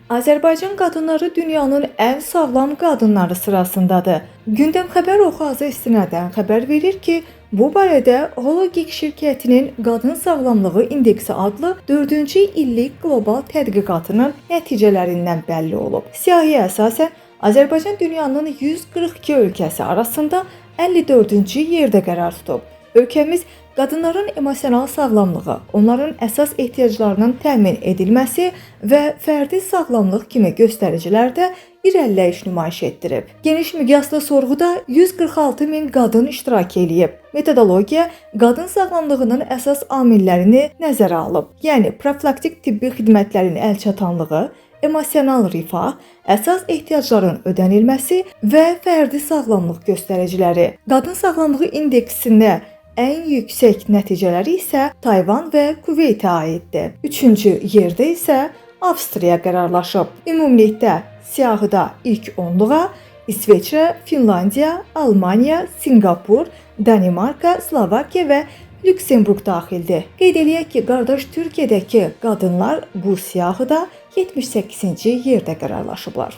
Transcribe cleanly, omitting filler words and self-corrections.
Azərbaycan qadınları dünyanın ən sağlam qadınları sırasındadır. Gündəm xəbər oxu istinadən xəbər verir ki, bu barədə Hologik şirkətinin Qadın Sağlamlığı İndeksi adlı 4-cü illik qlobal tədqiqatının nəticələrindən bəlli olub. Siyahıya əsasən Azərbaycan dünyanın 142 ölkəsi arasında 54-cü yerdə qərar tutub. Ölkəmiz qadınların emosional sağlamlığı, onların əsas ehtiyaclarının təmin edilməsi və fərdi sağlamlıq kimi göstəricilərdə irəliləyiş nümayiş etdirib. Geniş miqyaslı sorğuda 146 min qadın iştirak edib. Metodologiya qadın sağlamlığının əsas amillərini nəzərə alıb. Yəni profilaktik tibbi xidmətlərin əlçatanlığı, emosional rifah, əsas ehtiyacların ödənilməsi və fərdi sağlamlıq göstəriciləri. Qadın sağlamlığı indeksində ən yüksək nəticələri isə Tayvan və Kuveytə aiddir. 3-cü yerdə isə Avstriya qərarlaşıb. Ümumilikdə siyahıda ilk 10-luğa İsveçrə, Finlandiya, Almaniya, Sinqapur, Danimarka, Slovakiya və Lüksemburq daxildir. Qeyd eləyək ki, qardaş Türkiyədəki qadınlar bu siyahıda 78-ci yerdə qərarlaşıblar.